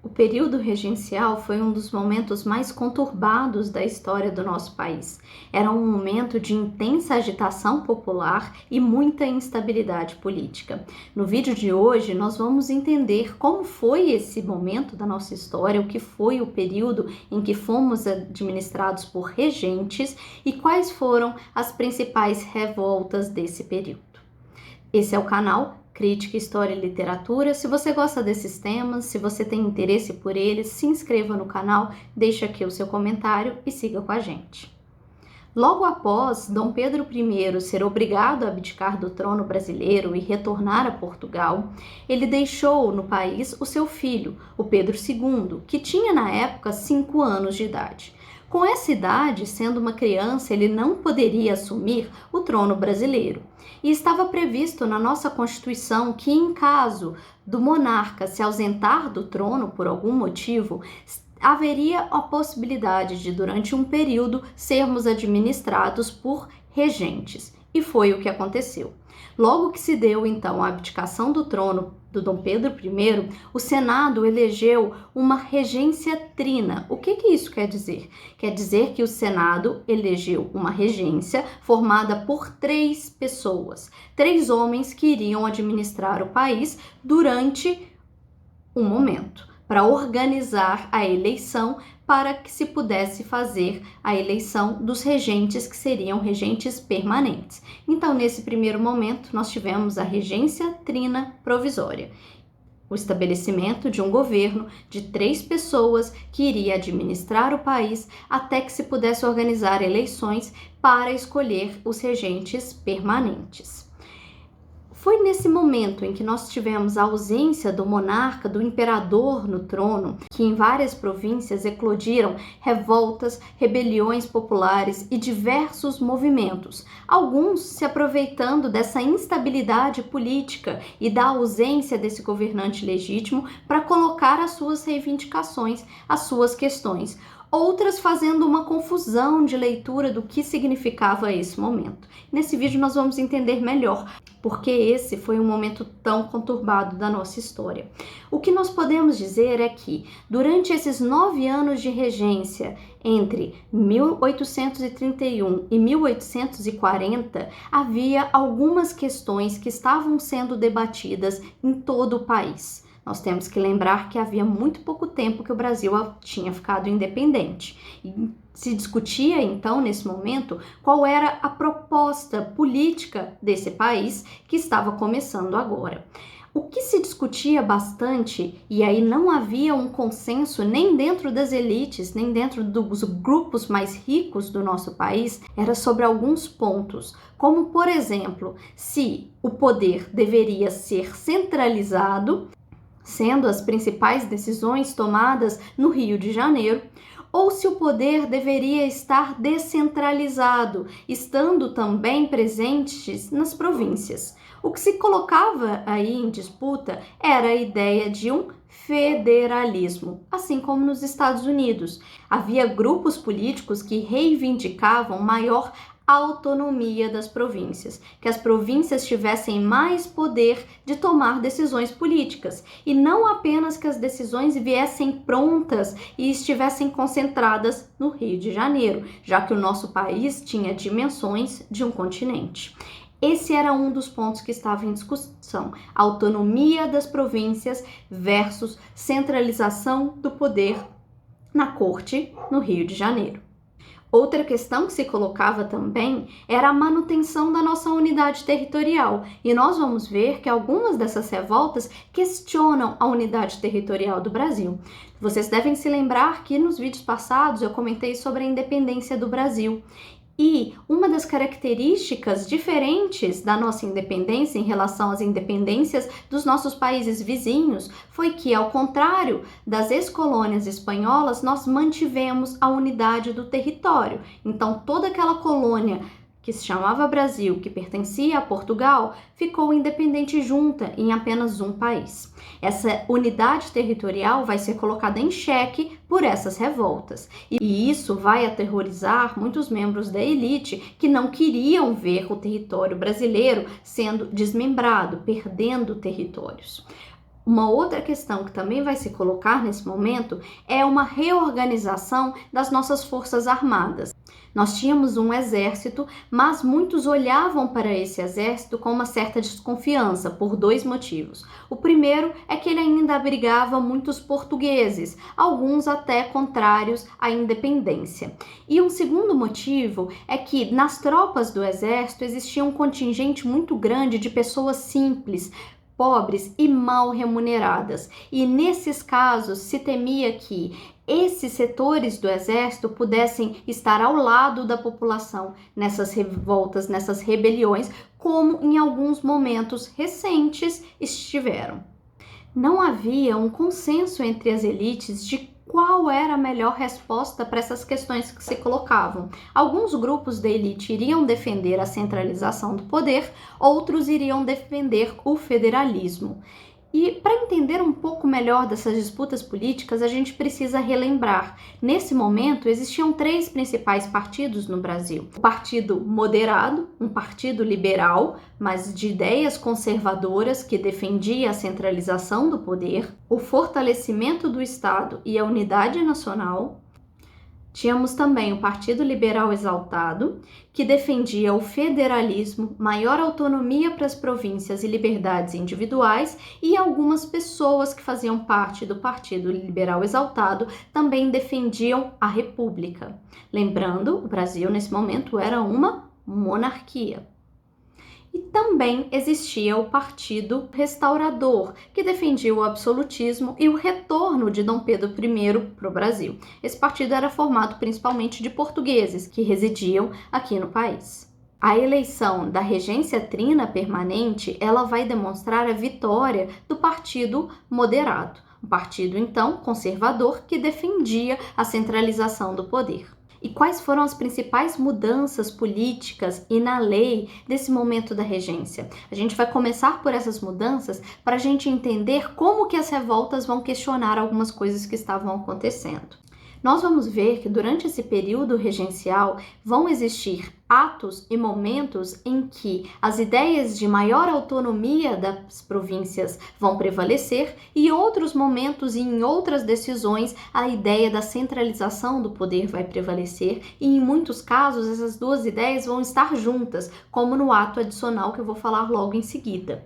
O período regencial foi um dos momentos mais conturbados da história do nosso país. Era um momento de intensa agitação popular e muita instabilidade política. No vídeo de hoje, nós vamos entender como foi esse momento da nossa história, o que foi o período em que fomos administrados por regentes e quais foram as principais revoltas desse período. Esse é o canal Crítica, História e Literatura. Se você gosta desses temas, se você tem interesse por eles, se inscreva no canal, deixe aqui o seu comentário e siga com a gente. Logo após Dom Pedro I ser obrigado a abdicar do trono brasileiro e retornar a Portugal, ele deixou no país o seu filho, o Pedro II, que tinha na época 5 anos de idade. Com essa idade, sendo uma criança, ele não poderia assumir o trono brasileiro. E estava previsto na nossa Constituição que, em caso do monarca se ausentar do trono por algum motivo, haveria a possibilidade de, durante um período, sermos administrados por regentes. E foi o que aconteceu. Logo que se deu, então, a abdicação do trono do Dom Pedro I, o Senado elegeu uma regência trina. O que isso quer dizer? Quer dizer que o Senado elegeu uma regência formada por 3 pessoas, 3 homens que iriam administrar o país durante um momento, para organizar a eleição, para que se pudesse fazer a eleição dos regentes, que seriam regentes permanentes. Então, nesse primeiro momento, nós tivemos a regência trina provisória, o estabelecimento de um governo de 3 pessoas que iria administrar o país até que se pudesse organizar eleições para escolher os regentes permanentes. Foi nesse momento em que nós tivemos a ausência do monarca, do imperador no trono, que em várias províncias eclodiram revoltas, rebeliões populares e diversos movimentos, alguns se aproveitando dessa instabilidade política e da ausência desse governante legítimo para colocar as suas reivindicações, as suas questões. Outras fazendo uma confusão de leitura do que significava esse momento. Nesse vídeo nós vamos entender melhor porque esse foi um momento tão conturbado da nossa história. O que nós podemos dizer é que, durante esses 9 anos de regência, entre 1831 e 1840, havia algumas questões que estavam sendo debatidas em todo o país. Nós temos que lembrar que havia muito pouco tempo que o Brasil tinha ficado independente. E se discutia, então, nesse momento, qual era a proposta política desse país que estava começando agora. O que se discutia bastante, e aí não havia um consenso nem dentro das elites, nem dentro dos grupos mais ricos do nosso país, era sobre alguns pontos, como, por exemplo, se o poder deveria ser centralizado, sendo as principais decisões tomadas no Rio de Janeiro, ou se o poder deveria estar descentralizado, estando também presentes nas províncias. O que se colocava aí em disputa era a ideia de um federalismo, assim como nos Estados Unidos. Havia grupos políticos que reivindicavam maior autonomia das províncias, que as províncias tivessem mais poder de tomar decisões políticas e não apenas que as decisões viessem prontas e estivessem concentradas no Rio de Janeiro, já que o nosso país tinha dimensões de um continente. Esse era um dos pontos que estava em discussão: autonomia das províncias versus centralização do poder na corte no Rio de Janeiro. Outra questão que se colocava também era a manutenção da nossa unidade territorial, e nós vamos ver que algumas dessas revoltas questionam a unidade territorial do Brasil. Vocês devem se lembrar que nos vídeos passados eu comentei sobre a independência do Brasil. E uma das características diferentes da nossa independência em relação às independências dos nossos países vizinhos foi que, ao contrário das ex-colônias espanholas, nós mantivemos a unidade do território. Então, toda aquela colônia que se chamava Brasil, que pertencia a Portugal, ficou independente junta em apenas um país. Essa unidade territorial vai ser colocada em xeque por essas revoltas. E isso vai aterrorizar muitos membros da elite que não queriam ver o território brasileiro sendo desmembrado, perdendo territórios. Uma outra questão que também vai se colocar nesse momento é uma reorganização das nossas forças armadas. Nós tínhamos um exército, mas muitos olhavam para esse exército com uma certa desconfiança, por dois motivos. O primeiro é que ele ainda abrigava muitos portugueses, alguns até contrários à independência. E um segundo motivo é que nas tropas do exército existia um contingente muito grande de pessoas simples, pobres e mal remuneradas. E nesses casos se temia que esses setores do exército pudessem estar ao lado da população nessas revoltas, nessas rebeliões, como em alguns momentos recentes estiveram. Não havia um consenso entre as elites de qual era a melhor resposta para essas questões que se colocavam. Alguns grupos da elite iriam defender a centralização do poder, outros iriam defender o federalismo. E para entender um pouco melhor dessas disputas políticas, a gente precisa relembrar. Nesse momento, existiam três principais partidos no Brasil. O Partido Moderado, um partido liberal, mas de ideias conservadoras que defendia a centralização do poder, o fortalecimento do Estado e a unidade nacional. Tínhamos também o Partido Liberal Exaltado, que defendia o federalismo, maior autonomia para as províncias e liberdades individuais, e algumas pessoas que faziam parte do Partido Liberal Exaltado também defendiam a República. Lembrando, o Brasil nesse momento era uma monarquia. E também existia o Partido Restaurador, que defendia o absolutismo e o retorno de Dom Pedro I para o Brasil. Esse partido era formado principalmente de portugueses que residiam aqui no país. A eleição da regência trina permanente, ela vai demonstrar a vitória do Partido Moderado, um partido então conservador que defendia a centralização do poder. E quais foram as principais mudanças políticas e na lei desse momento da regência? A gente vai começar por essas mudanças para a gente entender como que as revoltas vão questionar algumas coisas que estavam acontecendo. Nós vamos ver que durante esse período regencial vão existir atos e momentos em que as ideias de maior autonomia das províncias vão prevalecer e outros momentos e em outras decisões a ideia da centralização do poder vai prevalecer e em muitos casos essas duas ideias vão estar juntas, como no ato adicional que eu vou falar logo em seguida.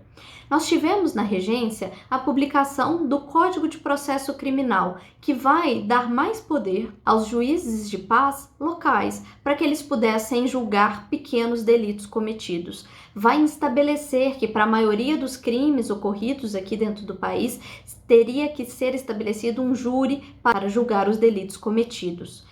Nós tivemos na regência a publicação do Código de Processo Criminal, que vai dar mais poder aos juízes de paz locais para que eles pudessem julgar pequenos delitos cometidos. Vai estabelecer que para a maioria dos crimes ocorridos aqui dentro do país teria que ser estabelecido um júri para julgar os delitos cometidos.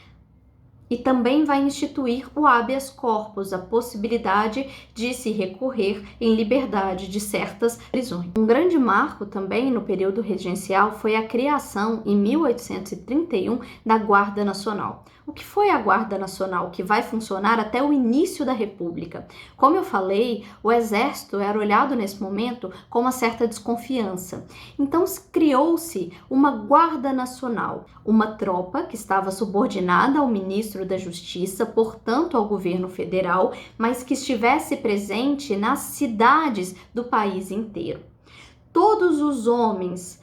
E também vai instituir o habeas corpus, a possibilidade de se recorrer em liberdade de certas prisões. Um grande marco também no período regencial foi a criação, em 1831, da Guarda Nacional. O que foi a Guarda Nacional, que vai funcionar até o início da República? Como eu falei, o Exército era olhado nesse momento com uma certa desconfiança. Então criou-se uma Guarda Nacional, uma tropa que estava subordinada ao ministro da Justiça, portanto ao governo federal, mas que estivesse presente nas cidades do país inteiro. Todos os homens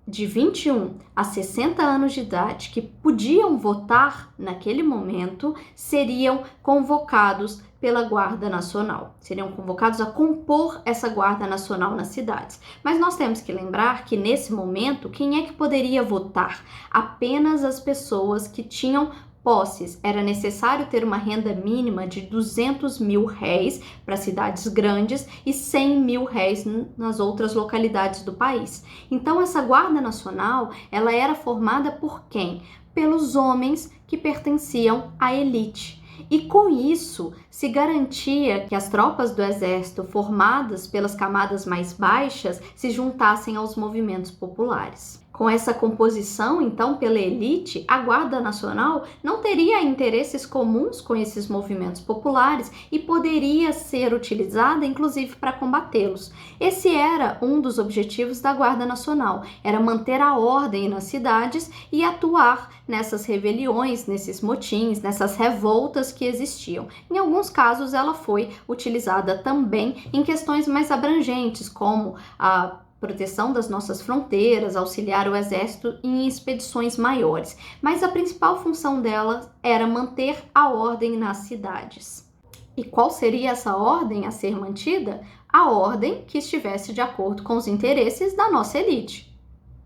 de 21 a 60 anos de idade que podiam votar naquele momento seriam convocados pela Guarda Nacional, seriam convocados a compor essa Guarda Nacional nas cidades. Mas nós temos que lembrar que nesse momento, quem é que poderia votar? Apenas as pessoas que tinham posses. Era necessário ter uma renda mínima de 200 mil réis para cidades grandes e 100 mil réis nas outras localidades do país. Então essa Guarda Nacional, ela era formada por quem? Pelos homens que pertenciam à elite. E com isso se garantia que as tropas do exército formadas pelas camadas mais baixas se juntassem aos movimentos populares. Com essa composição, então, pela elite, a Guarda Nacional não teria interesses comuns com esses movimentos populares e poderia ser utilizada, inclusive, para combatê-los. Esse era um dos objetivos da Guarda Nacional, era manter a ordem nas cidades e atuar nessas rebeliões, nesses motins, nessas revoltas que existiam. Em alguns casos, ela foi utilizada também em questões mais abrangentes, como a proteção das nossas fronteiras, auxiliar o exército em expedições maiores, mas a principal função dela era manter a ordem nas cidades. E qual seria essa ordem a ser mantida? A ordem que estivesse de acordo com os interesses da nossa elite,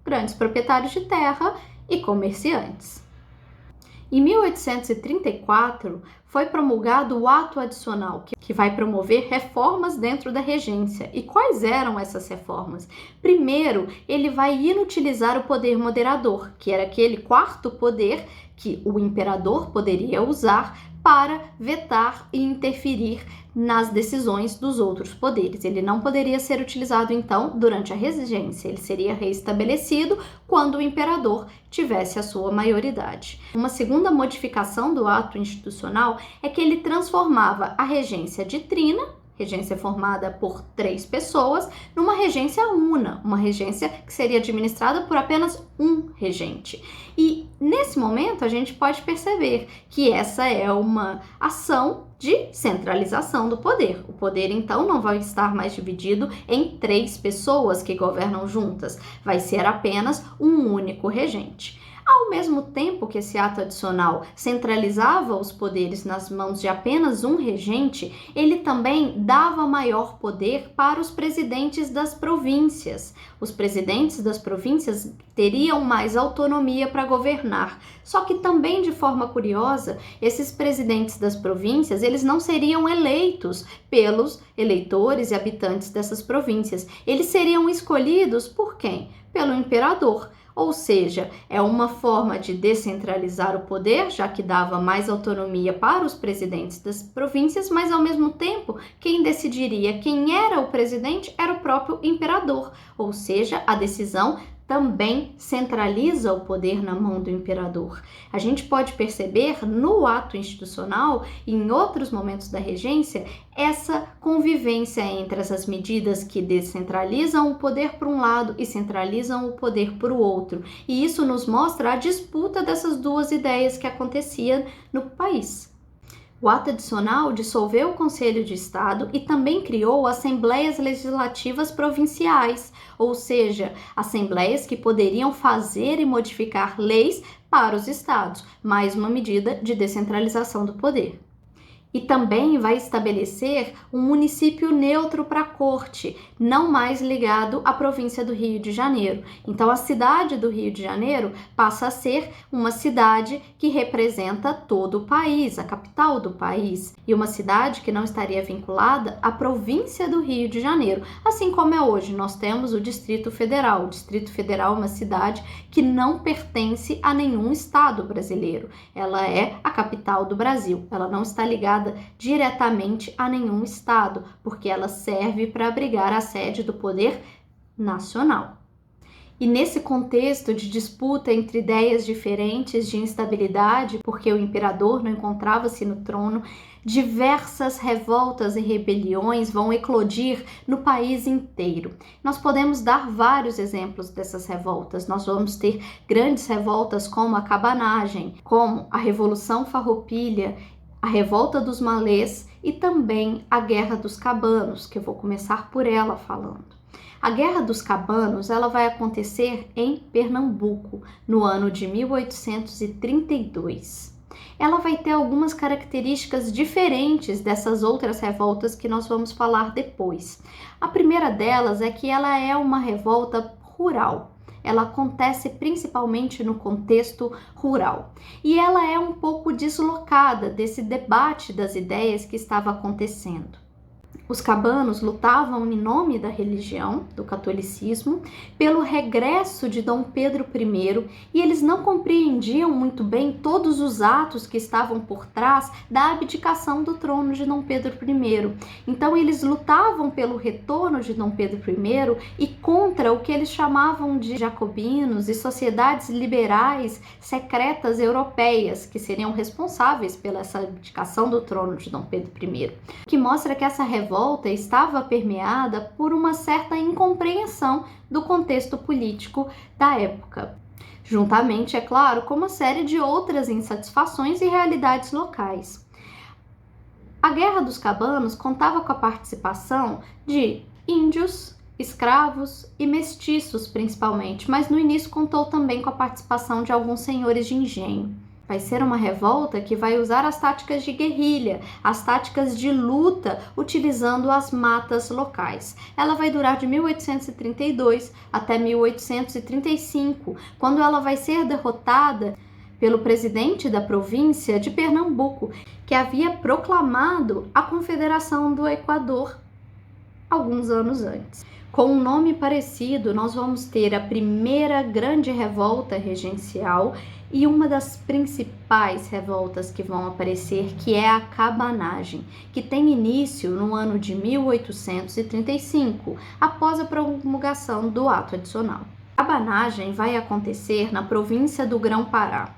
grandes proprietários de terra e comerciantes. Em 1834, foi promulgado o Ato Adicional, que vai promover reformas dentro da regência. E quais eram essas reformas? Primeiro, ele vai inutilizar o poder moderador, que era aquele quarto poder que o imperador poderia usar para vetar e interferir nas decisões dos outros poderes. Ele não poderia ser utilizado, então, durante a regência. Ele seria reestabelecido quando o imperador tivesse a sua maioridade. Uma segunda modificação do ato institucional é que ele transformava a regência de trina, regência formada por 3 pessoas, numa regência una, uma regência que seria administrada por apenas um regente. E nesse momento a gente pode perceber que essa é uma ação de centralização do poder. O poder, então, não vai estar mais dividido em 3 pessoas que governam juntas, vai ser apenas um único regente. Ao mesmo tempo que esse ato adicional centralizava os poderes nas mãos de apenas um regente, ele também dava maior poder para os presidentes das províncias. Os presidentes das províncias teriam mais autonomia para governar. Só que também, de forma curiosa, esses presidentes das províncias, eles não seriam eleitos pelos eleitores e habitantes dessas províncias. Eles seriam escolhidos por quem? Pelo imperador. Ou seja, é uma forma de descentralizar o poder, já que dava mais autonomia para os presidentes das províncias, mas ao mesmo tempo, quem decidiria quem era o presidente era o próprio imperador. Ou seja, a decisão também centraliza o poder na mão do imperador. A gente pode perceber no ato institucional e em outros momentos da regência essa convivência entre essas medidas que descentralizam o poder por um lado e centralizam o poder por outro. E isso nos mostra a disputa dessas duas ideias que acontecia no país. O ato adicional dissolveu o Conselho de Estado e também criou assembleias legislativas provinciais, ou seja, assembleias que poderiam fazer e modificar leis para os estados, mais uma medida de descentralização do poder. E também vai estabelecer um município neutro para a corte, não mais ligado à província do Rio de Janeiro. Então, a cidade do Rio de Janeiro passa a ser uma cidade que representa todo o país, a capital do país, e uma cidade que não estaria vinculada à província do Rio de Janeiro, assim como é hoje. Nós temos o Distrito Federal. O Distrito Federal é uma cidade que não pertence a nenhum estado brasileiro. Ela é a capital do Brasil. Ela não está ligada diretamente a nenhum estado, porque ela serve para abrigar a sede do poder nacional. E nesse contexto de disputa entre ideias diferentes de instabilidade, porque o imperador não encontrava-se no trono, diversas revoltas e rebeliões vão eclodir no país inteiro. Nós podemos dar vários exemplos dessas revoltas. Nós vamos ter grandes revoltas como a cabanagem, como a Revolução Farroupilha, a Revolta dos Malês e também a Guerra dos Cabanos, que eu vou começar por ela falando. A Guerra dos Cabanos, ela vai acontecer em Pernambuco, no ano de 1832. Ela vai ter algumas características diferentes dessas outras revoltas que nós vamos falar depois. A primeira delas é que ela é uma revolta rural. Ela acontece principalmente no contexto rural. E ela é um pouco deslocada desse debate das ideias que estava acontecendo. Os cabanos lutavam em nome da religião, do catolicismo, pelo regresso de Dom Pedro I, e eles não compreendiam muito bem todos os atos que estavam por trás da abdicação do trono de Dom Pedro I. Então eles lutavam pelo retorno de Dom Pedro I e contra o que eles chamavam de jacobinos e sociedades liberais secretas europeias, que seriam responsáveis pela essa abdicação do trono de Dom Pedro I. O que mostra que essa revolta estava permeada por uma certa incompreensão do contexto político da época, juntamente, é claro, com uma série de outras insatisfações e realidades locais. A Guerra dos Cabanos contava com a participação de índios, escravos e mestiços principalmente, mas no início contou também com a participação de alguns senhores de engenho. Vai ser uma revolta que vai usar as táticas de guerrilha, as táticas de luta, utilizando as matas locais. Ela vai durar de 1832 até 1835, quando ela vai ser derrotada pelo presidente da província de Pernambuco, que havia proclamado a Confederação do Equador alguns anos antes. Com um nome parecido, nós vamos ter a primeira grande revolta regencial e uma das principais revoltas que vão aparecer, que é a cabanagem, que tem início no ano de 1835, após a promulgação do Ato Adicional. A cabanagem vai acontecer na província do Grão-Pará.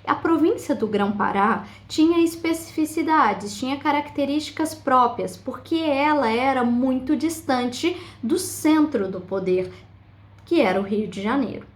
A província do Grão-Pará tinha especificidades, tinha características próprias, porque ela era muito distante do centro do poder, que era o Rio de Janeiro.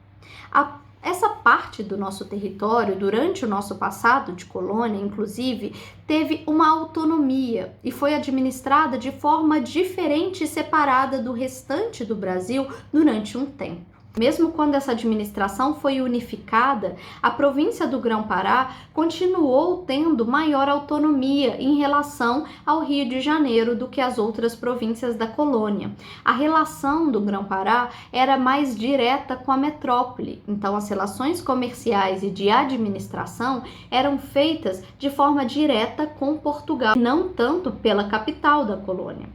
Essa parte do nosso território, durante o nosso passado de colônia, inclusive, teve uma autonomia e foi administrada de forma diferente e separada do restante do Brasil durante um tempo. Mesmo quando essa administração foi unificada, a província do Grão-Pará continuou tendo maior autonomia em relação ao Rio de Janeiro do que as outras províncias da colônia. A relação do Grão-Pará era mais direta com a metrópole, então as relações comerciais e de administração eram feitas de forma direta com Portugal, não tanto pela capital da colônia.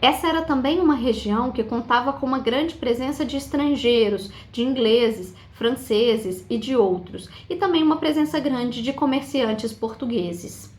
Essa era também uma região que contava com uma grande presença de estrangeiros, de ingleses, franceses e de outros, e também uma presença grande de comerciantes portugueses.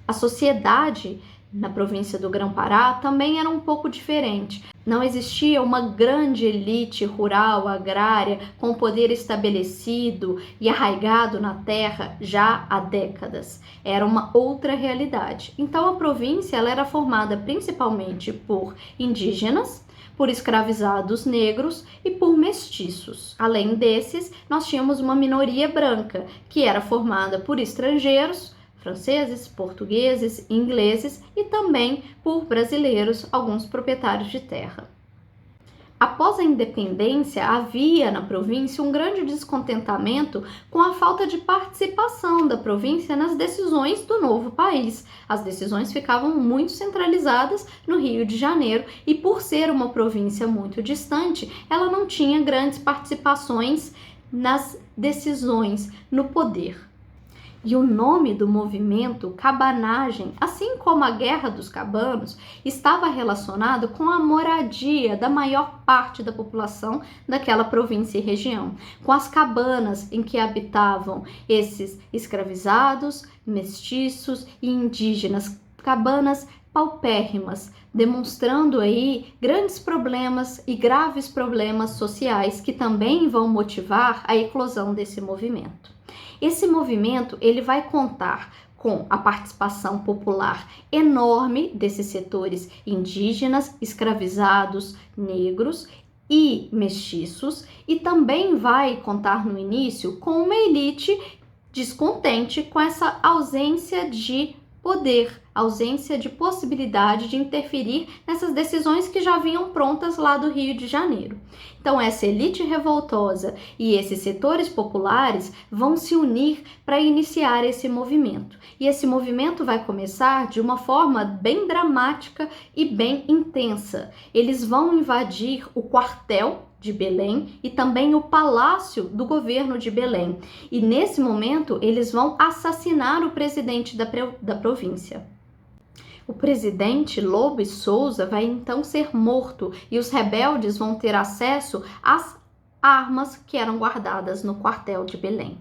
A sociedade na província do Grão-Pará também era um pouco diferente. Não existia uma grande elite rural, agrária, com poder estabelecido e arraigado na terra já há décadas. Era uma outra realidade. Então a província ela era formada principalmente por indígenas, por escravizados negros e por mestiços. Além desses, nós tínhamos uma minoria branca, que era formada por estrangeiros, franceses, portugueses, ingleses e também por brasileiros, alguns proprietários de terra. Após a independência, havia na província um grande descontentamento com a falta de participação da província nas decisões do novo país. As decisões ficavam muito centralizadas no Rio de Janeiro e, por ser uma província muito distante, ela não tinha grandes participações nas decisões, no poder. E o nome do movimento cabanagem, assim como a Guerra dos Cabanos, estava relacionado com a moradia da maior parte da população daquela província e região, com as cabanas em que habitavam esses escravizados, mestiços e indígenas, cabanas paupérrimas, demonstrando aí grandes problemas e graves problemas sociais que também vão motivar a eclosão desse movimento. Esse movimento ele vai contar com a participação popular enorme desses setores indígenas, escravizados, negros e mestiços, e também vai contar no início com uma elite descontente com essa ausência de poder, ausência de possibilidade de interferir nessas decisões que já vinham prontas lá do Rio de Janeiro. Então essa elite revoltosa e esses setores populares vão se unir para iniciar esse movimento. E esse movimento vai começar de uma forma bem dramática e bem intensa. Eles vão invadir o quartel de Belém e também o palácio do governo de Belém. E nesse momento eles vão assassinar o presidente da província. O presidente Lobo e Souza vai então ser morto e os rebeldes vão ter acesso às armas que eram guardadas no quartel de Belém.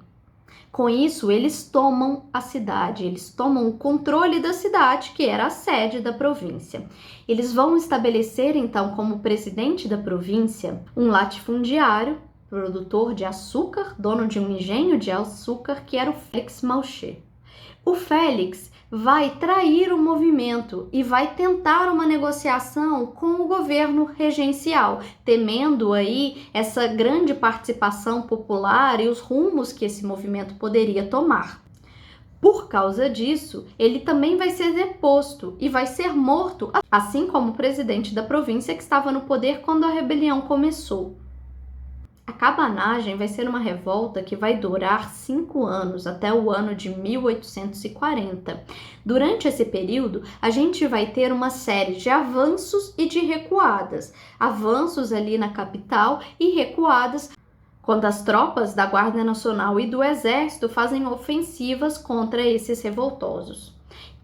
Com isso, eles tomam a cidade, eles tomam o controle da cidade, que era a sede da província. Eles vão estabelecer, então, como presidente da província, um latifundiário, produtor de açúcar, dono de um engenho de açúcar, que era o Félix Malcher. O Félix vai trair o movimento e vai tentar uma negociação com o governo regencial, temendo aí essa grande participação popular e os rumos que esse movimento poderia tomar. Por causa disso, ele também vai ser deposto e vai ser morto, assim como o presidente da província que estava no poder quando a rebelião começou. A cabanagem vai ser uma revolta que vai durar 5 anos, até o ano de 1840. Durante esse período, a gente vai ter uma série de avanços e de recuadas. Avanços ali na capital e recuadas quando as tropas da Guarda Nacional e do Exército fazem ofensivas contra esses revoltosos.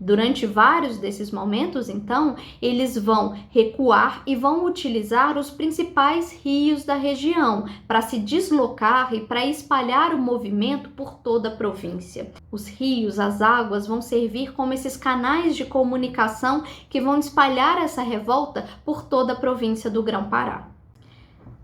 Durante vários desses momentos, então, eles vão recuar e vão utilizar os principais rios da região para se deslocar e para espalhar o movimento por toda a província. Os rios, as águas vão servir como esses canais de comunicação que vão espalhar essa revolta por toda a província do Grão-Pará.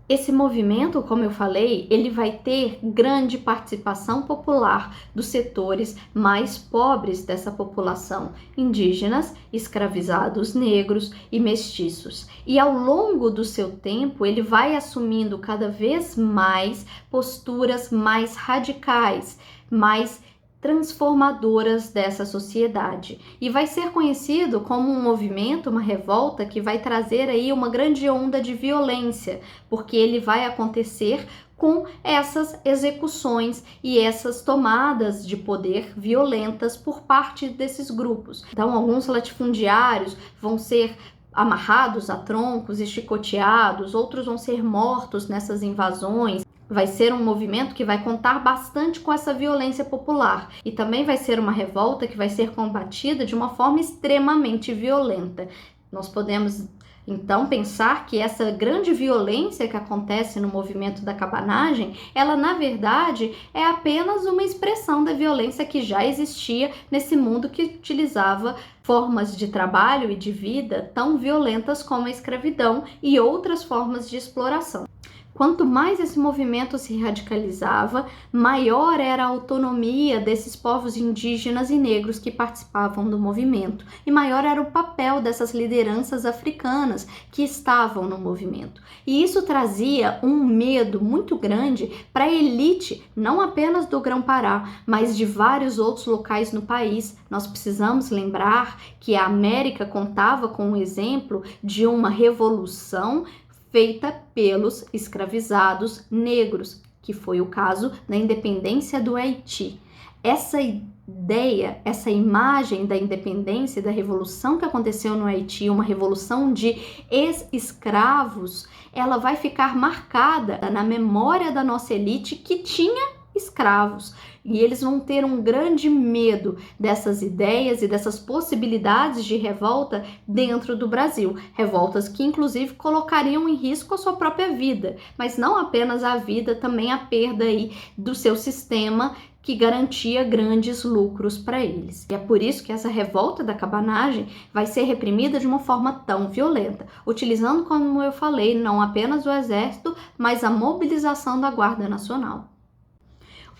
Esse movimento, como eu falei, ele vai ter grande participação popular dos setores mais pobres dessa população, indígenas, escravizados, negros e mestiços. E ao longo do seu tempo, ele vai assumindo cada vez mais posturas mais radicais, mais transformadoras dessa sociedade e vai ser conhecido como um movimento, uma revolta que vai trazer aí uma grande onda de violência, porque ele vai acontecer com essas execuções e essas tomadas de poder violentas por parte desses grupos. Então, alguns latifundiários vão ser amarrados a troncos e chicoteados, outros vão ser mortos nessas invasões. Vai ser um movimento que vai contar bastante com essa violência popular e também vai ser uma revolta que vai ser combatida de uma forma extremamente violenta. Nós podemos então pensar que essa grande violência que acontece no movimento da cabanagem, ela na verdade é apenas uma expressão da violência que já existia nesse mundo que utilizava formas de trabalho e de vida tão violentas como a escravidão e outras formas de exploração. Quanto mais esse movimento se radicalizava, maior era a autonomia desses povos indígenas e negros que participavam do movimento, e maior era o papel dessas lideranças africanas que estavam no movimento. E isso trazia um medo muito grande para a elite, não apenas do Grão-Pará, mas de vários outros locais no país. Nós precisamos lembrar que a América contava com o exemplo de uma revolução feita pelos escravizados negros, que foi o caso da independência do Haiti. Essa ideia, essa imagem da independência e da revolução que aconteceu no Haiti, uma revolução de ex-escravos, ela vai ficar marcada na memória da nossa elite que tinha escravos. E eles vão ter um grande medo dessas ideias e dessas possibilidades de revolta dentro do Brasil. Revoltas que, inclusive, colocariam em risco a sua própria vida. Mas não apenas a vida, também a perda aí do seu sistema que garantia grandes lucros para eles. E é por isso que essa revolta da cabanagem vai ser reprimida de uma forma tão violenta, utilizando, como eu falei, não apenas o exército, mas a mobilização da Guarda Nacional.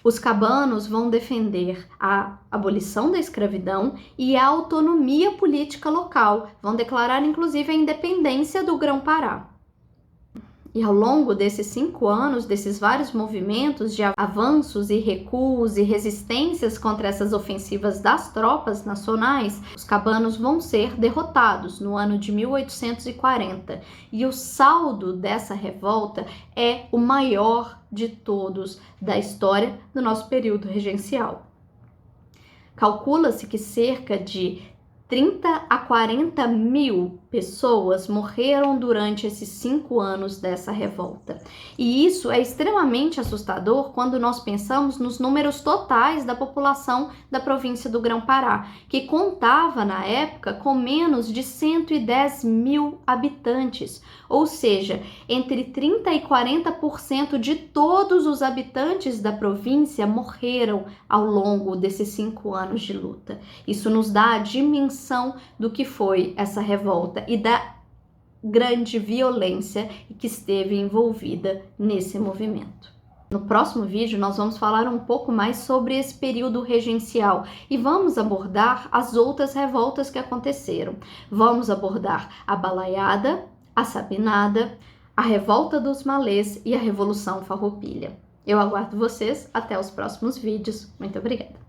Os cabanos vão defender a abolição da escravidão e a autonomia política local, vão declarar inclusive a independência do Grão-Pará. E ao longo desses 5 anos, desses vários movimentos de avanços e recuos e resistências contra essas ofensivas das tropas nacionais, os cabanos vão ser derrotados no ano de 1840. E o saldo dessa revolta é o maior de todos da história do nosso período regencial. Calcula-se que cerca de 30 a 40 mil pessoas morreram durante esses 5 anos dessa revolta. E isso é extremamente assustador quando nós pensamos nos números totais da população da província do Grão-Pará, que contava na época com menos de 110 mil habitantes, ou seja, entre 30% e 40% de todos os habitantes da província morreram ao longo desses 5 anos de luta. Isso nos dá a dimensão do que foi essa revolta e da grande violência que esteve envolvida nesse movimento. No próximo vídeo nós vamos falar um pouco mais sobre esse período regencial e vamos abordar as outras revoltas que aconteceram. Vamos abordar a Balaiada, a Sabinada, a Revolta dos Malês e a Revolução Farroupilha. Eu aguardo vocês até os próximos vídeos. Muito obrigada!